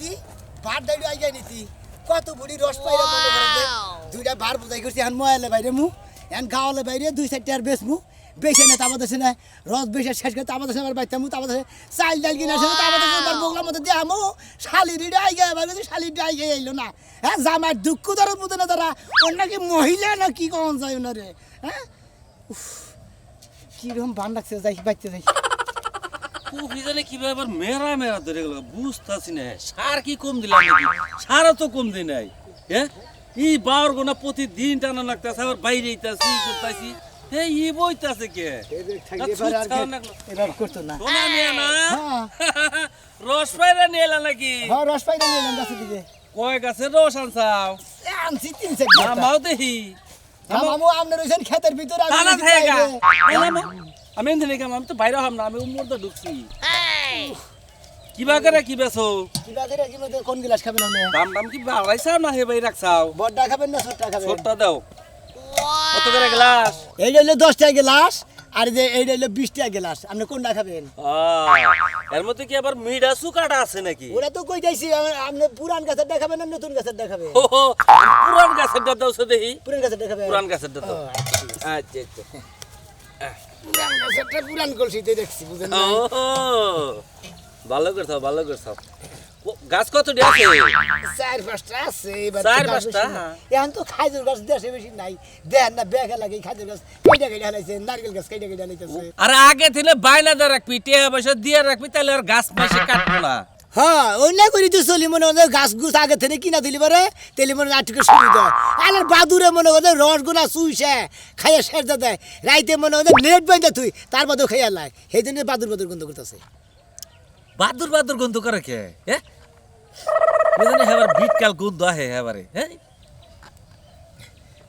নীতি ভাত দাইড়ু আইগা নীতি কত বুড়ি রস পাইরা মনে করে দুইটা বার বুঝাই করছি এখন ময়ালে বাইরে মু এখন গাওয়ালে বাইরে 2-4টা আর বেচমু বেশি না তাবাদ আছে না রস বেশি শেষ করে তাবাদ আছে আমার বাইতে মু তাবাদ আছে চাল ডাল কিনা আছে তাবাদ আছে আমার বগলার মধ্যে দিয়া আমু শালিরিটা আইগা এবার শালিরিটা আইগা আইলো না হ্যাঁ জামার দুঃখ দরদ মতো না তারা অন্য কি মহিলা না কি কখন যায় ওনারে হ্যাঁ কিরকম বান লাগছে যাই বাইতে যাই জানে কিভাবে আবার মেরা মেরা ধরে গেল বুঝতেছি না সার কি কম দিলাম নাকি সারও তো কম দিই নাই হ্যাঁ এই বাউর গোনা প্রতিদিন টানা লাগতেছে আবার বাইরে আইতাছি করতেছি এই ই বইতাছে কে এবার করতো না সোনা নিয়ে না রস পাইরা নিয়ে এলা নাকি হ্যাঁ রস পাইরা নিয়ে এলাম গাছে দিকে কয় গাছে রস আনছাও আনছি 3-4 আমাও দেখি মামু আমনে রইছেন ক্ষেতের ভিতর টানা থাকা আমি এনে নিলাম আমি তো বাইরে হলাম না আমি উম্মর তো ঢুকছি কিবা করে কি বেছো কিবা করে কি মতে কোন গ্লাস খাবেন আপনি দাম দাম কি বাড়াইছাও না হে ভাই রাখছাও বড়টা খাবেন না ছোটটা খাবেন ছোটটা দাও কত করে গ্লাস এই হইলো 10 টাকা গ্লাস আর যে এই হইলো 20 টাকা গ্লাস আপনি কোনটা খাবেন এর মধ্যে কি আবার মিঠা সুকাটা আছে নাকি ওরা তো কই যাইছি আপনি পুরান গাছের দেখাবেন না নতুন গাছের দেখাবেন ও পুরান গাছের দাও সে দেখি পুরান গাছের দেখাবেন পুরান গাছের দাও আচ্ছা আচ্ছা পুরান গাছেরটা পুরান কলসিতে দেখছি বুঝেন না ভালো করছো ভালো করছো গাছ কতটি আছে 4-5টা আছে এবার 4-5টা এখন তো খাজুর গাছ দেশে বেশি নাই দেখেন না বেগা লাগে খাজুর গাছ কেটে কেটে হালাইছে নারকেল গাছ কেটে কেটে হালাইতেছে আরে আগে থেকে বাইনা দা রাখবি টিয়া পয়সা দিয়ে রাখবি তাহলে আর গাছ মাসে কাটবো না হ্যাঁ অন্য করি তো চলি মনে হয় গাছ গুছ আগে থেকে কিনা দিলি পারে তেলি মনে আটকে সুবিধা আর বাদুরে মনে হয় রসগোনা চুইছে খাইয়া সেরতে দেয় রাইতে মনে হয় নেট বাইন্দা তুই তার বাদেও খাইয়া লাই সেই জন্য বাদুর বাদুর গন্ধ করতেছে বাদুর বাদুর গন্ধ করে কে হ্যাঁ বুঝলি হেবার বিটকাল গন্ধ আহে হেবারে হ্যাঁ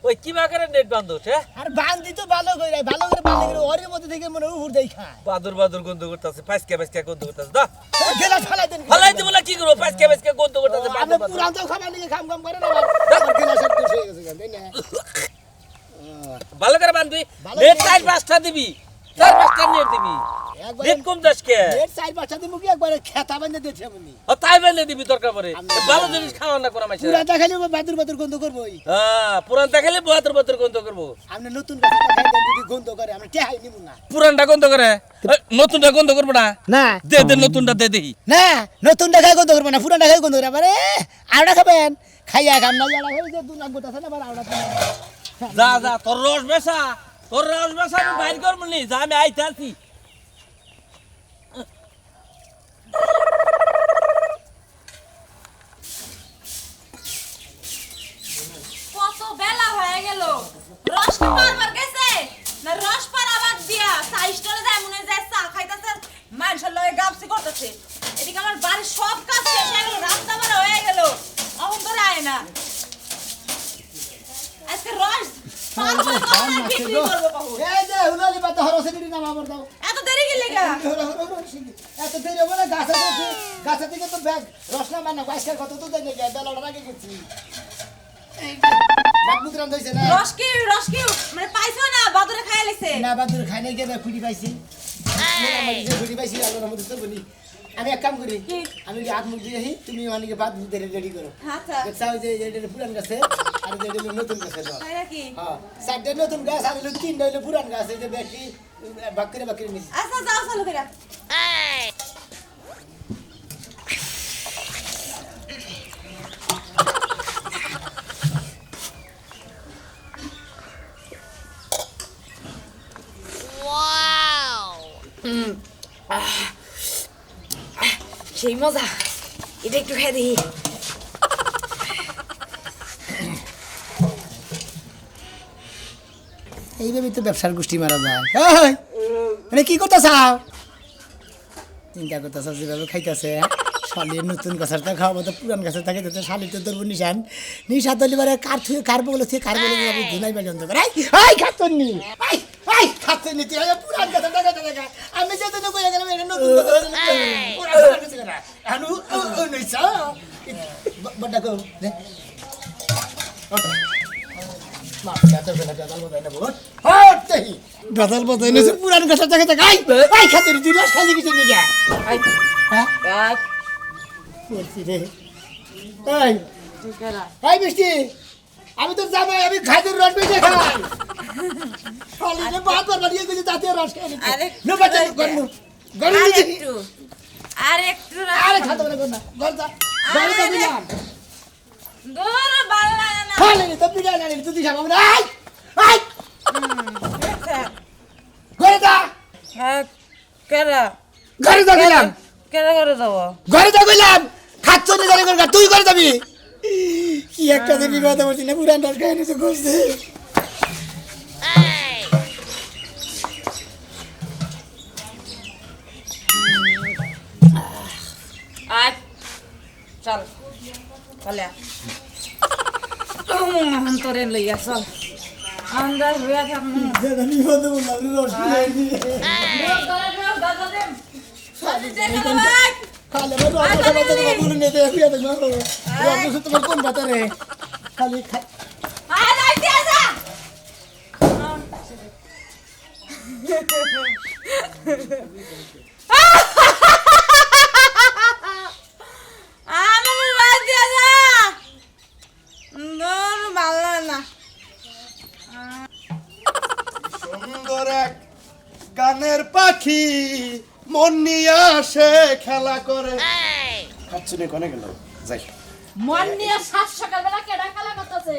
ওই কিবা করে নেট বান্ধছ হ্যাঁ আর বান্ধি তো ভালো করে ওর মধ্যে থেকে মনে হয় উড় দেই খায় বাদুর বাদুর গন্ধ করতেছে পাঁচকে পাঁচকে গন্ধ করতেছে দা গেলা ফালাই দেন ফালাই দিব না কি করব পাঁচকে পাঁচকে গন্ধ করতেছে আপনি পুরান তো খাবার নিয়ে খাম খাম করে না আবার গেলা সব দোষ হয়ে গেছে তাই না ভালো করে বান্ধবি নেট 4-5টা দিবি 4-5টা নেট দিবি নেট কম দাসকে নেট 4-5টা দিমু কি একবারে খেতা বান্ধে দিতে আমি ও তাই বেলে দিবি দরকার পড়ে ভালো জিনিস খাওয়া না কোন মাইছে পুরাটা খালি বাদুর বাদুর গন্ধ করবই হ্যাঁ পুরানটা খেলে বাদুর বাদুর গন্ধ করব আপনি নতুন গাছটা খাই দেন যদি গন্ধ করে আমরা টেহাই নিব না পুরানটা গন্ধ করে নতুনটা গন্ধ করব না না দে দে নতুনটা দে দেই না নতুনটা খাই গন্ধ করব না পুরানটা খাই গন্ধ করে আরে আওড়া খাবেন খাইয়া খাম না যারা হই যে দুনা গোটা আছে না আবার আওড়া যা যা তোর রস বেসা আমি বাইর করব নি যা আমি আইতাছি কত বেলা হয়ে গেল রস কি পারবার গেছে না রস পারাবার দিয়া সাইস্টলে যায় মনে যায় চা খাইতাছে মানুষের লয়ে গাপসি করতেছে এদিকে আমার বাড়ির সব কাজ শেষ হয়ে গেল রাস্তা বার হয়ে গেল অহন করে আয় না আজকে রস পারবার কথা বিক্রি করব কখন এই যে হুলালি পাতা হরসে দিদি নাম আবার দাও এত দেরি কি লাগা এত দেরি হবে না গাছে থেকে তো ব্যাগ রসনা বানা আজকাল কত তো দেয় না বেলাটা আগে গেছি এই বাদমুদ্রান দইছে না রস কি মানে পাইছো না বাদুরে খাইয়া লাইছে না বাদুর খাই নাই গেলে ফুটি পাইছি ফুটি পাইছি আল্লাহর মধ্যে তো বলি আমি এক কাম করি আমি হাত মুখ দিয়ে তুমি অনেকে বাদ ধরে রেডি করো আচ্ছা দেখছাও যে এটা পুরান গাছে আর এটা নতুন গাছে দাও তাই নাকি হ্যাঁ চারটে নতুন গাছ আর তিনটা হইলো পুরান গাছ এই যে ব্যাগটি বাকরে নিছি আচ্ছা যাও চালু করে সেই মজা এটা একটু খেয়ে দেখি এইভাবে তো ব্যবসার গোষ্ঠী মারা যায় মানে কি করতেছ চিন্তা করতেছ যেভাবে খাইতেছে শালির নতুন গাছের তা খাওয়াবো তো পুরান গাছের থাকে তো শালির তো ধরবো নিশান নিশা তলি বারে কার বলে যাবে ধুলাই পর্যন্ত করে খাচ্ছেন নি খাচ্ছেন নি তুই পুরান গাছের দেখা আমি যে তো কইয়া গেলাম এটা নতুন বড় কো গজাল বাজাই না পুরান গাছের দেখা খাই খাতে তুই খালি কিছু নিয়ে যা করছি রে এই এই মিষ্টি আমি তো জামাই আমি খাইদের রস বেশি খাই শালিরে বাদ বার বাড়িয়ে গেছি তাতে রস খাই আরে নো বাচ্চা গরম গরম দিদি আরেকটু আরে খাতে বলে না গরজা গরজা দিলাম দূর ভালো লাগে না শালিরে তো বিড়া না তুই দিশা আমরা আই আই গরজা হ্যাঁ কেরা গরজা দিলাম কেরা করে দেবো গরজা দিলাম খাচ্ছ না জানি গরজা তুই করে যাবি কি একটা যে বিবাদ হচ্ছে না পুরান রস খাই নিতে করছে আয় চল চলে তোরে লইয়া চল আমরা হইয়া থাকবো দাদা বিবাদ বললাম রস খাই নি খালে মতো কথা বলতে তোমার বলে নিতে এসে দেখো রস তোমার কোন কথা রে খালি খাই সুন্দর এক গানের পাখি মন নিয়ে আসে খেলা করে খাচ্ছুনি কোনে গেল যাই মন নিয়ে সাত সকালবেলা কেডা খেলা করতেছে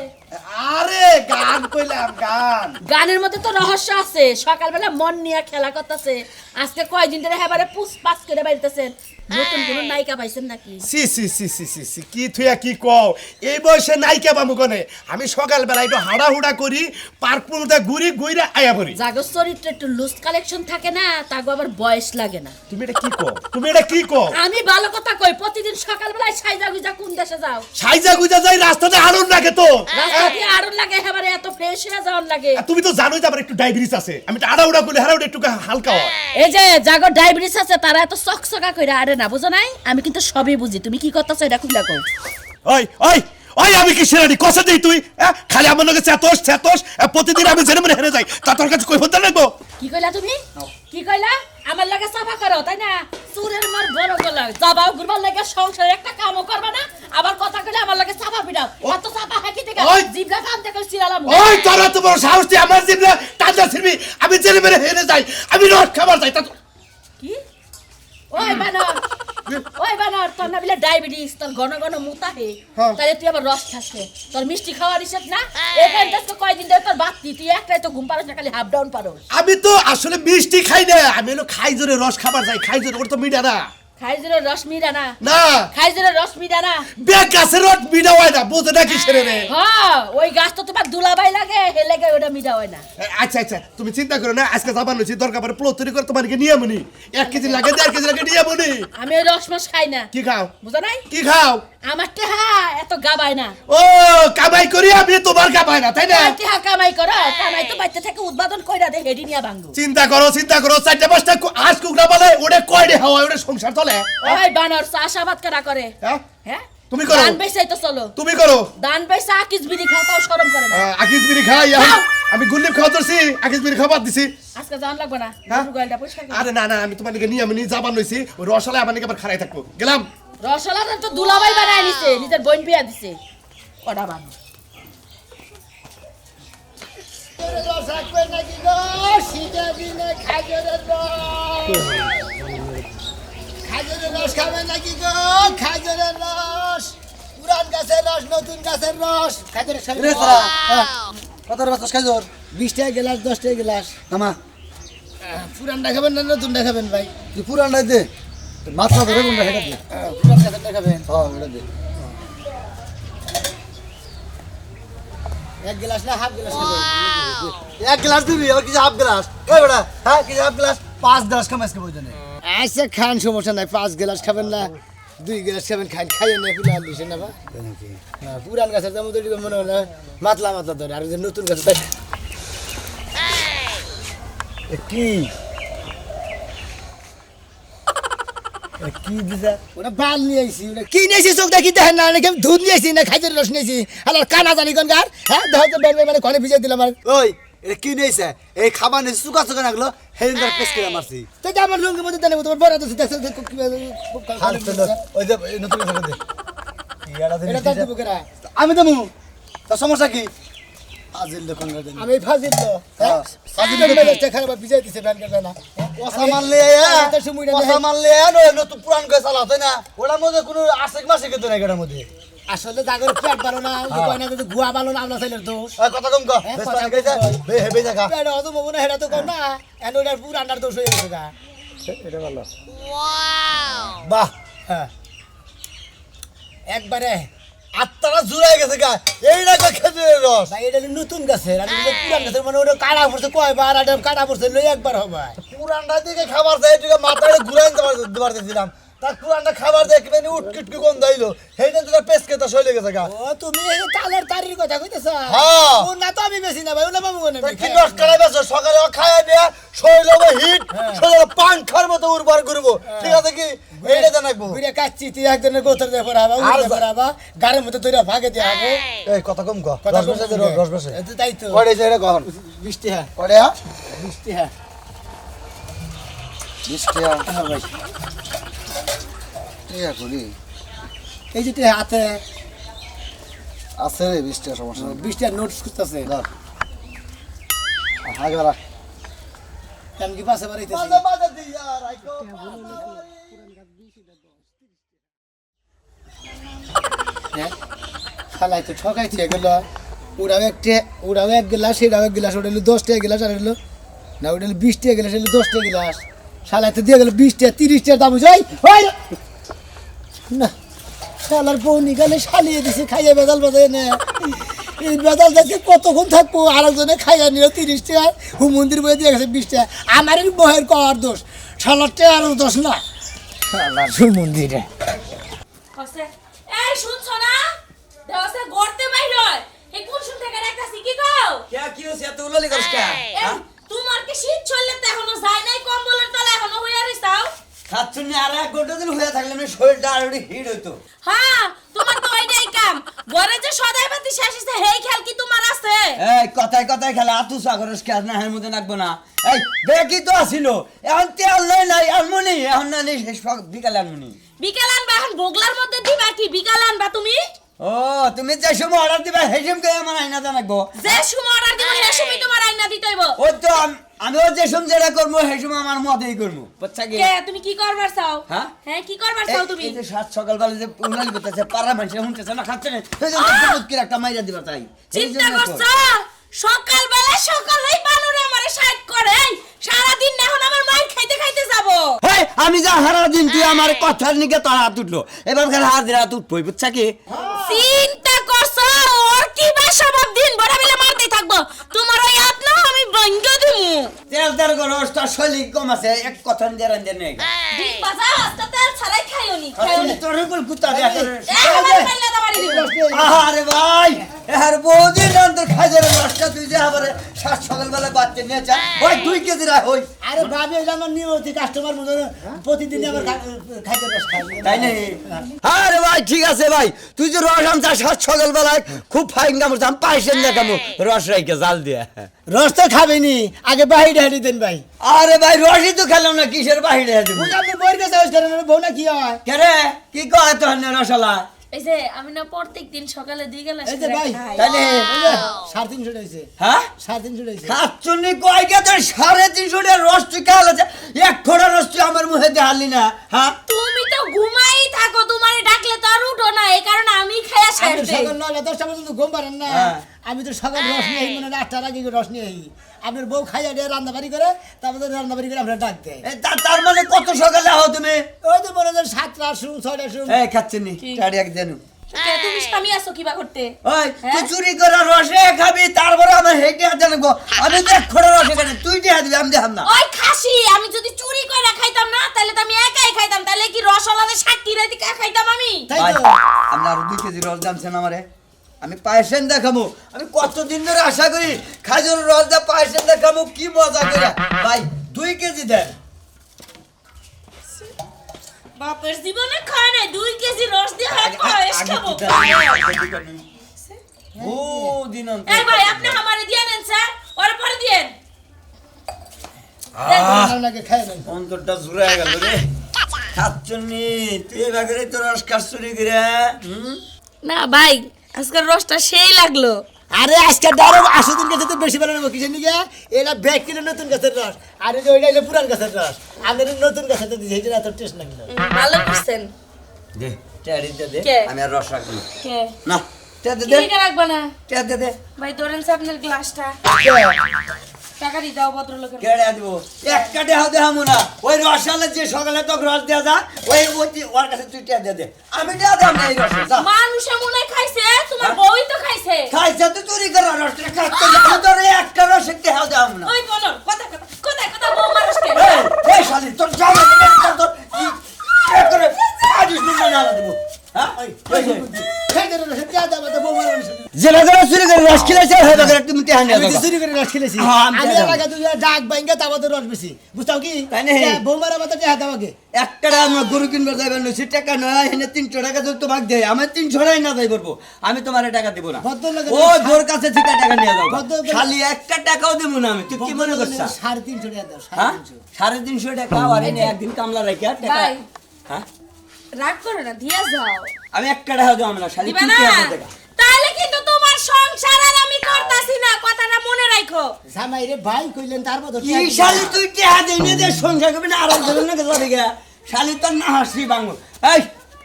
আরে গান কইলাম গান গানের মধ্যে তো রহস্য আছে সকালবেলা মন নিয়ে খেলা করতেছে আজকে কয়দিন ধরে এবারে পুষ্পাস করে বাইতেছেন নতুন কোন নায়িকা পাইছেন নাকি সি সি সি সি সি সি কি থুয়া কি কও এই বয়সে নাইকা বামু কোনে আমি সকালবেলা একটু হাড়াহুড়া করি পার্ক পুরোটা ঘুরি ঘুরে আয়া পড়ি জাগর চরিত্রে একটু লুজ কালেকশন থাকে না তাগো আবার বয়স লাগে না তুমি এটা কি কও তুমি এটা কি কও আমি ভালো কথা কই প্রতিদিন সকালবেলায় সাইজা গুজা কোন দেশে যাও সাইজা গুজা যাই রাস্তাতে আড়ন লাগে তো রাস্তা দিয়ে আরন লাগে এবারে এত ফ্রেশ হয়ে যাওয়ার লাগে তুমি তো জানোই যে আমার একটু ডায়াবেটিস আছে আমি তো আড়াহুড়া করলে হাড়াহুড়া একটু হালকা হয় এই যে জাগর ডায়াবেটিস আছে তারা এত চকচকা কইরা আরে না বুঝো নাই আমি কিন্তু সবই বুঝি তুমি কি করতেছো এটা খুইলা কও ওই ওই ওই আমি কি সেরানি কষা দেই তুই খালি আমার লগে চেতস চেতস প্রতিদিন আমি জেনে মনে হেরে যাই তা তোর কাছে কই ফোন রাখবো কি কইলা তুমি কি কইলা আমার লাগে সাফা করো তাই না চুরের মার বড় গলা যাবাও গুরবার লাগে সংসারে একটা কামও করবা না আবার কথা কইলে আমার লাগে সাফা পিটাও কত সাফা হাকি থেকে ওই! জিবলা কাম থেকে সিরালাম ওই তোর তো বড় সাহস তুই আমার জিবলা টাটা ছিড়বি আমি জেনে মনে হেরে যাই আমি রস খাবার যাই তা কি ওই বানর তোর না বিলে ডায়াবেটিস তোর ঘন ঘন মুতা হে হ্যাঁ। তাহলে তুই আবার রস খাসে তোর মিষ্টি খাওয়ার ইচ্ছা না এখান থেকে কয়দিন ধরে তোর বাদ তুই একটাই তো ঘুম পারস না খালি হাফ ডাউন পারস আমি তো আসলে মিষ্টি খাই না আমি হলো খাই জোরে রস খাবার যাই খাই জোরে ওর তো মিডা না খাইজের রস মিডা না না খাইজের রস মিডা না বেগ গাছের রস মিডা হয় না বোঝে না কি সেরে রে হ্যাঁ ওই গাছ তো তোমার দুলাবাই লাগে হে লাগে ওটা মিডা হয় না আচ্ছা আচ্ছা তুমি চিন্তা করো না আজকে যাবার নছি দরকার পড়ে প্লো তৈরি করে তোমাকে নিয়ে আমনি 1 কেজি লাগে 1.5 কেজি লাগে নিয়ে আমনি আমি ওই রস মাস খাই না কি খাও বুঝা নাই কি খাও আমার টেহা এত গাবাই না ও কামাই করি আমি তোমার কামাই না তাই না টেহা কামাই করো কামাই তো বাইতে থেকে উৎপাদন কইরা দে হেডি নিয়া ভাঙবো চিন্তা করো 4-5টা আজ কুকড়া বলে ওটা কয়ডে হাওয়া ওটা সংসার চলে ওই বানর চাষাবাদ করা করে হ্যাঁ হ্যাঁ তুমি করো। দান বেচাই তো চলো তুমি করো দান বেচা আকিস বিড়ি খাও তাও শরম করে না আকিস বিড়ি খাই খাও। আমি গুল্লিপ খাওয়া ধরছি আকিস বিড়ি খাওয়া বাদ দিছি আজকে জান লাগবে না হ্যাঁ? গরু গালটা পরিষ্কার করো। আরে না না আমি তোমার দিকে নিয়ে আমি যাবার নইছি ওই রসালে আমার নিকে আবার খারাই থাকবো গেলাম রসলাটা তো দুলাবাই বানায় নিছে নিজের বোন বিয়া দিছে ওটা বানর রস রাখবে নাকি গো শীতের দিনে খাজরের রস খাজরের রস খাবে নাকি গো খাজরের রস পুরান গাছের রস নতুন গাছের রস খাজরের খাবে কত বাতাস খাইজোর 20 টাকা গ্লাস 10 টাকা গ্লাস আমা পুরানটা খাবেন না নতুনটা খাবেন ভাই তুই পুরানটাই দে মাত্রা ধরে কোনটা হেটা দে পুরান গাছেরটা খাবেন হ্যাঁ এটা দে এক গ্লাস না হাফ গ্লাস খাবেন এক গ্লাস দিবি আর কিছু হাফ গ্লাস ওই বেটা হ্যাঁ কিছু হাফ গ্লাস 5 গ্লাস কামাইছ কে বইজনে আচ্ছা খান সমস্যা নাই 5 গ্লাস খাবেন না 2 গ্লাস খাবেন খান খাইয়ে না পুরা দিছেন না বা পুরান গাছের দাম তো মনে হলো মাতলা ধরে আর যে নতুন গাছ কি কি দিছা ওটা বাল নিয়ে আইছি ওটা কি নিয়েছি চোখ দেখি দেখেন না নাকি আমি দুধ নিয়েছি না খাইতে রস নিয়েছি আর কানা জানি কোন গার হ্যাঁ দেখো তো বের মানে কনে ভিজে দিলাম আর ওই এটা কি নিয়েছে এই খাবার নিয়ে চুকা চুকা লাগলো হেদিন তার পেস করে মারছি তাই আমার লুঙ্গির মধ্যে দেন তোমার বড় আছে দেখছো হাল ফেলো ওই যে এই নতুন কথা দে ইয়ারা এটা দিন তো দেবো কেরা আমি দেবো তোর সমস্যা কি আজিল দোকান দেন আমি ফাজিল তো হ্যাঁ। ফাজিল মেজাজটা খারাপ ভিজাই দিছে ব্যান কাটা না ওসা মারলে ওসা মারলে নতুন পুরান করে চালাও তাই না ওটার মধ্যে কোনো আশেক মাসে কিন্তু নাই এটার মধ্যে আসলে জাগর পেট ভালো না ওই কয় না যদি গুয়া ভালো না আমরা ছেলের দোষ ওই কথা কম কর বেশ পানি খাইছে বে হেবে জায়গা পেট অত মনে না হেটা তো কম না এন্ড ওটার পুরো আন্ডার দোষ হয়ে গেছে গা এটা ভালো বাহ হ্যাঁ একবারে আত্মাটা জুড়াই গেছে গা এইটা কই খেজুরের রস ভাই এটা নতুন গাছের আর এটা পুরান গাছের মানে ওটা কাটা পড়ছে কয়বার আর কাটা পড়ছে লই একবার হবে পুরানটা দিকে খাবার দেয় তুই মাথায় ঘুরাই দিতে পারতেছিলাম তার পুরানটা খাবার দেয় কিনে উটকিটকি কোন দাইলো সেইটা তোর পেস্ট খেতে শৈলে গেছে গা ও তুমি এই কালের তারির কথা কইতেছ হ্যাঁ। ও না তো আমি বেশি না ভাই ওলা বাবু না কি রস কালাই বেছো সকালে খায়া দেয়া শৈল হিট শৈল পাংখার মতো উর্বর করবো ঠিক আছে কি এইটা জানাবো বিড়ে কাচ্চি তুই একজনের গোতর দিয়ে পড়াবা উড়ে পড়াবা গাড়ির মধ্যে তৈরি ভাগে দিয়ে হবে এই কথা কম কর কথা রস বসে দে রস বসে তাই তো কয়টা এটা কখন 20 টাকা কয়টা 20 টাকা 20 টাকা হ্যাঁ ভাই ইয়া করি এই যে হাতে আছে রে 20 টাকা সমস্যা নেই 20 টাকা নোটস করতেছে ধর হাগে বাড়া কেন কি পাশে বাড়াইতেছি বাজা দিয়া রাইকো খালাই তো ঠকাইছে এগুলো ওরাও এক গ্লাস এরাও এক গ্লাস ওটা হলো 10 টাকা গ্লাস আর হলো না ওটা হলো 20 টাকা গ্লাস হলো 10 টাকা গ্লাস শালাই তো দিয়ে গেল 20 টাকা 30 টাকা দাম হই না শালার বউ নিকালে শালিয়ে দিছে খাইয়ে বেদাল বাজায় না এই বেদাল দেখে কতক্ষণ থাকবো আরেকজনে খাইয়া নিল 30 টাকা মন্দির বয়ে দিয়ে গেছে 20 টাকা আমার এই বহের কর দোষ শালার টাকা আর দোষ না শালার মন্দিরে হসে এই শুনছো না দেওসে গড়তে বাইর হয় এই কোন শুন থেকে রাখতাছি কি কও কি হইছে এত উলালি করিস কে এই, তোমার কি শীত চললে তো এখনো যায় নাই কম্বলের তলে এখনো হইয়া রইছাও খাচ্ছুনি আর এক ঘন্টা দিন হয়ে থাকলে না শরীরটা আর হিট হইতো হ্যাঁ তোমার তো ওইটাই কাম ঘরে যে সদাই বাতি শেষ হইছে হেই খেল কি তোমার আছে এই কথায় কথায় খেলা আতু সাগরের কাজ না এর মধ্যে নাকবো না এই দেখি তো আসিল এখন তেল লই নাই আলমনি এখন না নেই শেষ বিকালে আলমনি বিকাল আনবা এখন বগলার মধ্যে দিবা কি বিকাল আনবা তুমি ও তুমি যে সময় অর্ডার দিবা হেসম কে আমার আইনা জানাকবো যে সময় অর্ডার দিব সেই সময় তোমার আইনা দিতে হইব ও তো আমি ও যে সময় যেটা করবো সেই সময় আমার মতেই করবো বুঝছা কি কে তুমি কি করবার চাও হ্যাঁ? হ্যাঁ কি করবার চাও তুমি এই যে সাত সকালবেলা যে উনালি করতেছে পাড়া মানুষ শুনতেছে না খাচ্ছে না সেই জন্য কি একটা মাইরা দিবা তাই এই চিন্তা জন্য করছো সকালবেলা সকালেই বানরে আমারে সাইড করে সারা দিন এখন আমার মাইর খাইতে খাইতে যাব হেই, আমি যা হারা দিন তুই আমার কথার নিকে তোর হাত উঠলো এবার খালি হাত দিয়ে হাত উঠবই বুঝছা কি চিন্তা করছো ওর কি বা স্বভাব দিন বড় বেলা মারতেই থাকবো তোমার ওই হাত না আমি ভঙ্গ দিমু তেল তেল করো তোর শৈলী কম আছে এক কথা দিয়ে রান্ধে নেই দিন বাজা আস্তে তেল ছাড়াই খাইওনি খাইওনি তোর উপর কুত্তা দেয়া করে আমার পাল্লা দাবাড়ি দিব আরে ভাই এর বহুদিন অন্তর খাইদের নষ্ট তুই যে আবার সাত সকালবেলা বাচ্চা নিয়ে যা ওই 2 কেজি রাখ ওই আরে ভাবি এটা আমার নিয়মিত কাস্টমার মতো প্রতিদিন আমার খাইতে রস খাই তাই নাই আরে ভাই ঠিক আছে ভাই তুই যে রস আনছা সাত সকালবেলা খুব ফাইন কামড় আমি পাইছেন না কামড় রস রাইকে জাল দিয়ে রস তো খাবেনি আগে বাহিরে হাঁটি দেন ভাই আরে ভাই রসই তো খেলাম না কিসের বাহিরে দিব বুঝা আপনি বইয়ের কাছে ওই করেন বউ না কি হয় কেরে কি কয় তো রসলা এই যে আমি না প্রত্যেকদিন সকালে দিয়ে গেলাম এই যে ভাই তাইলে 350 টাইছে হ্যাঁ 350 টাইছে খাচ্ছুনি কয় গে তোর 350 টাকা রস তুই খাওয়ালে এক খোড়া রস তুই আমার মুখে দেখালি না হ্যাঁ তুমি তো ঘুমাই থাকো তোমারে ডাকলে তো আর উঠো না এই কারণে আমি খাইয়া আমি ছাড়তে সকাল 9টা 10টা পর্যন্ত ঘুম পারেন না হ্যাঁ। আমি তো সকাল রস নিয়ে মানে 8টার আগে রস নিয়ে আই আপনার বউ খাইয়া দিয়ে রান্নাবাড়ি করে তারপরে রান্নাবাড়ি করে আপনার ডাক দেয় তার মানে কত সকালে আহো তুমি ওই তো মনে হয় 7টার শুরু 6টার শুরু এই খাচ্ছুনি চাড়ি এক দেনু কে তুমি স্বামী আছো কিবা করতে ওই তুই চুরি করে রসে খাবি তারপরে আমার হেঁটে জানবো আমি তো এক খোড়া রসে খাই তুই দিয়ে দিবি আমি দেখাম না ওই খাসি আমি যদি চুরি করে খাইতাম না তাহলে তো আমি একাই খাইতাম তাহলে কি রসলাতে সাক্ষী রেদি খাইতাম আমি তাই ভাই, তো আপনি আরো 2 কেজি রস দামছেন আমারে আমি পায়েসেন দেখাবো আমি কতদিন ধরে আশা করি খাজুর রস দা পায়েসেন দেখাবো কি মজা করে ভাই 2 কেজি দেন বাপের জীবনে খায় না 2 কেজি রস দিয়ে হয় পায়েস খাবো ও দিন এই ভাই আপনি আমারে দিয়ে নেন স্যার পরে পরে দিয়েন। আপনাকে খাই নাই অন্তরটা জুড়ায় গেল রে। খাচ্ছনি তুই এভাবে তো রস খাচ্ছনি করে না ভাই আজকের রসটা সেই লাগলো। আরে আজকে ডারো 80 দিন গেছে তো বেশি বানাবো কিসের নিকে এটা ব্যাগ কিনে নতুন গাছের রস আর এই যে ওইটা হলো পুরান গাছের রস আমাদের নতুন গাছের তো দিছে এটা এত টেস্ট না কিন্তু ভালো করছেন। দে ট্যারিটা দে কে? আমি আর রস রাখবো কে না ট্যারি কি দে লিখে রাখবা না? ট্যারি দে ভাই ধরেন আপনার গ্লাসটা, টাকা দিয়ে দাও ভদ্রলোকের। কেড়ে দিব এক কাটে হাতে হামু না ওই রসালে যে সকালে তো রস দেয়া যা ওই ওর কাছে তুই ট্যারি দে আমি দেয়া দাম না এই রস যা মানুষ মনে হয় খাইছে, তোমার বউই তো খাইছে। খাইছা তো চুরি করে রসটা খাচ্ছে আমি তোর একটা রস একটা হাতে হামু না ওই বলো কথা কথা কথা কথা বউ মানুষকে। এই শালি তোর জামা তোর কি করে আজিস না জানা দেব হ্যাঁ ওই খাই দে রস দিয়া দাও তো বউ মারো জেলা জেলা চুরি করে রস খেলেছে হয় বাগরে তুমি তে হানি আমি তো চুরি করে রস খেলেছি হ্যাঁ, আমি আমি জানি। এলাকা তুই ডাক বাইঙ্গা তাবা তো রস বেশি বুঝতাও কি তাই না? বউ মারা মাথা দিয়া দাও আগে একটা আমরা গরু কিনবার যাইবার নছি টাকা নয় হেনে 300 টাকা যদি তোমাকে দেয় আমি 300 টাকাই না যাই পারবো আমি তোমারে টাকা দেব না ভদ্রলোকের ও তোর কাছে থেকে টাকা নিয়ে যাও ভদ্রলোকের- খালি একটা টাকাও দেব না আমি তুই কি মনে করছিস 350 টাকা দাও হ্যাঁ 350 350 টাকা আর এনে একদিন কামলা রাখি আর টাকা ভাই হ্যাঁ রাগ করো না, দিয়া যাও। আমি একটা টাকা দেব না খালি দিবা তুই না? কি আছে টাকা তাহলে কিন্তু তোমার সংসার আর আমি করতাছি না, কথাটা মনে রাখো। জামাই রে ভাই কইলেন তার মতো কি শালি তুই টাকা দেই না দে সংসার করবি না আর একজন না যাবে গা শালি তোর না হাসি বাঙ্গো এই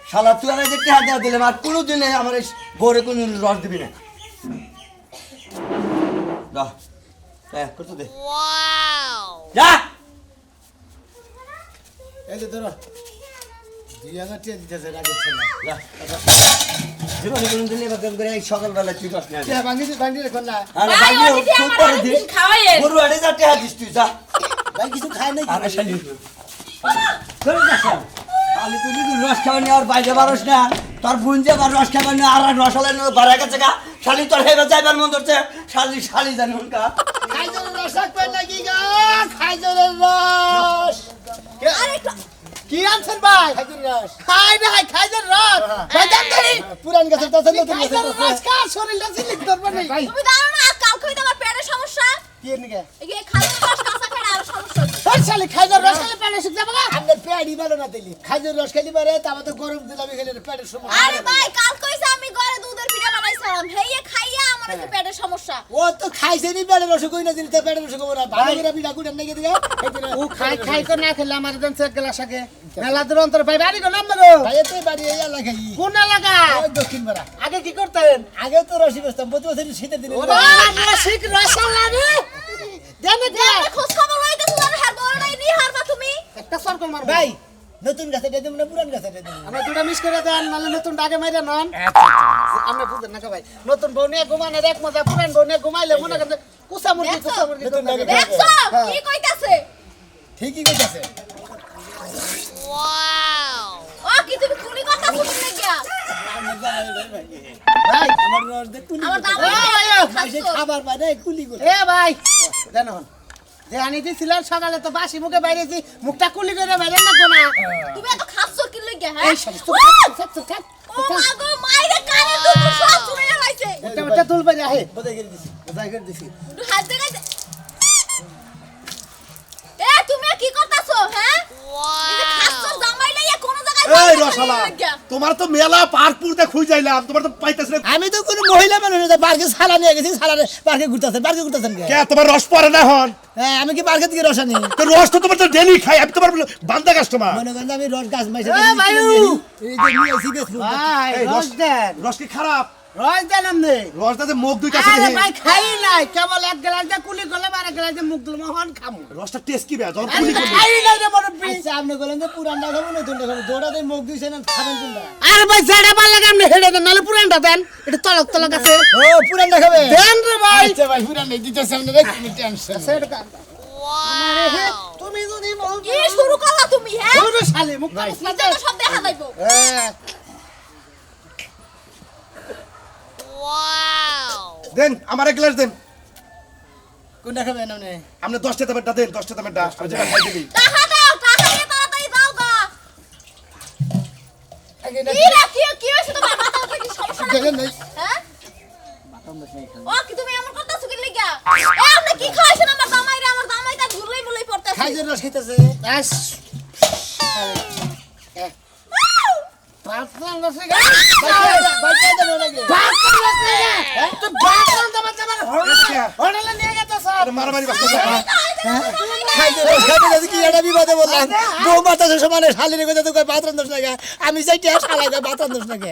শালা তুই আর এই যে টাকা দেয়া দিলে আর কোনোদিন আমার বউরে কোনো রস দিবি না যা হ্যাঁ কত দে যা এই যে ধরো 2000 টাকা দিতেছে রাগের ছেলে যা জীবনে কোনোদিন এবার করে এই সকালবেলা তুই রস নিয়ে টাকা ভাঙি রে কোন না আরে ভাই, ভাই ওদিকে তুই আমার করে অনেকদিন দিস খাওয়াইয়েন। গরু আড়ে যা টাকা দিস তুই যা ভাই কিছু খায় নাই আরে শালি চল যা শালা খালি তুই যদি রস খাবার নিয়ে আর বাইরে বারস না তোর বোন যে আবার রস খাবার নিয়ে আর রস হলে বাড়া গেছে গা শালি তোর হেবে যাইবার মন ধরছে শালি শালি জানি কা খাইজলের রস রাখবেন নাকি গা খাইজলের রস কি আনছেন ভাই খাইজলের রস খাই না খাইজলের রস ভাই জান দেই পুরান গাছের তো নতুন গাছের রস কা শরীরটা সিলিক করবে না ভাই তুমি জানো না কালকে হইতে আমার পেটের সমস্যা, কি নিকে এই যে খালি রস কাঁচা খেলে আরো সমস্যা হচ্ছে। তোর শালি খাইজলের রস খেলে পেটে সুখ যাবে না আমাদের পেটই ভালো না দিলি খাইজলের রস খেলি পারে তারপর তো গরম দিলামি খেলে পেটের সমস্যা আরে ভাই কাল কইছে আমি ঘরে দুধের পিঠা বানাইছিলাম, হেইয়ে খাইয়া আমার একটু পেটের সমস্যা। ও তো খাইছে নি পেটের রস কই না দিলি তো পেটের রস কই না ভালো করে পিঠা কুড়ে নাকি দিগা ও খাই খাই করে না খেলে আমার দেন এক গ্লাস আগে মেলা দূর অন্তর ভাই বাড়ি গো নাম গো ভাই এতে বাড়ি এই এলাকায় কোন এলাকা ওই দক্ষিণ পাড়া আগে কি করতেন আগে তো রসি বেচতাম প্রতি বছর শীতের দিনে রসিক রসালা রে দেন দে আমি খোঁজ খবর লইতেছি আর হ্যাঁ বড়টাই নিয়ে হারবা তুমি। একটা সরকল মারবো ভাই নতুন গাছে দেব না পুরান গাছে দেব আমরা দুটা মিস করে দেন নালে নতুন ডাকে মাইরা নন আমরা বুঝেন না ভাই নতুন বউ নিয়ে ঘুমানোর এক মজা পুরান বউ নিয়ে ঘুমাইলে মনে করেন কুসা মুরগি নতুন ডাকে দেখছো কি কইতাছে? ঠিকই কইতাছে ও কি তুমি কুনি কথা শুনতে গিয়া? ভাই আমার রস দে কুলি আমার দাম খাইছে খাবার পায় না কুলি করে এ ভাই দেন হন যে আনি দিছিলেন সকালে তো বাসি মুখে বাইরেছি মুখটা কুলি করে বাইরে না কোনা তুমি এত খাচ্ছ কি লইগা হ্যাঁ? এই সমস্ত ও মা গো মাইরে কানে দুধ সব চুরে লাইছে। ওটা তুল বাইরে আহে বোঝাই করে দিছি বোঝাই করে দিছি একটু হাত দেখাইছে। এ তুমি কি করতাছো হ্যাঁ? এই যে খাচ্ছ জামাই লাইয়া কোন জায়গায় এই বাইরে রসালা লইগা। তোমার তো মেলা পার্কপুরতে খুঁজ যাইলাম তোমার তো পাইতেছ না আমি তো কোনো মহিলা মানুষ না পার্কে সালা নিয়ে গেছি সালারে পার্কে ঘুরতেছেন কে কে তোমার রস পরে না হন হ্যাঁ আমি কি পার্কে থেকে রস আনি তো রস তো তোমার তো ডেলি খাই আমি তোমার বান্দা কাস্টমার মনে করেন যে আমি রস গাছ মাইছে এ ভাইউ! এই যে নিয়ে আসি বেশ ভাই এই রস দেন রস কি খারাপ রস দেন আমনে রস দাতে মুখ দুই কাছে আরে দেখি। ভাই খাই নাই কেবল এক গ্লাস দিয়ে কুলি করলে আর এক গ্লাস দিয়ে মুখ দিলে মহান খামু রসটা টেস্ট কি বে যখন আমি কুলি তো করবি খাই নাই রে মুরব্বি আচ্ছা আপনি বলেন যে পুরানটা খাবো নতুনটা খাবো দৌড়াতে মুখ দিয়েছেন খাবেন কোনটা আরে ভাই যেটা ভালো লাগে আপনি হেডে দেন নালে পুরানটা দেন এটা তলক তলক আছে ও পুরানটা খাবে দেন রে ভাই আচ্ছা ভাই পুরান নেই দিতেছে আপনি রে কি টেনশন সেটা তুমি যদি বল কি শুরু করলা তুমি হ্যাঁ? শুরু শালি মুখ ভাই। নিজে তো সব দেখা যাইবো। দেন আমার এক গ্লাস দেন কোনটা খাবেন আপনি আপনি 10 টা দামেরটা দেন 10 টা দামেরটা আমি যেটা খাই দিবি টাকা দাও, টাকা দিয়ে তাড়াতাড়ি যাও গা। আগে না কি রে, কি হয়েছে তোমার? মাথা ব্যথা কি সমস্যা নাকি? দেখেন নাই হ্যাঁ? ও কি তুমি এমন করতেছো কি লিগা? এ আপনি কি খাইছে রস খাইতেছে আস পাঁচটা লসে গা বাইকে দেবো নাকি পাঁচটা লসে গা তো বাথরুম তো বাচ্চা মানে হোটেলে নিয়ে গেছে স্যার মারামারি বাস্তা খাইতে রস খাইতে যাচ্ছে কি এটা বিবাদে বললাম বউ মাথা সমানে শালিরে কথা তো কয় বাথরুম দোষ লাগে আমি যাইতে শালা কয় বাথরুম দোষ লাগে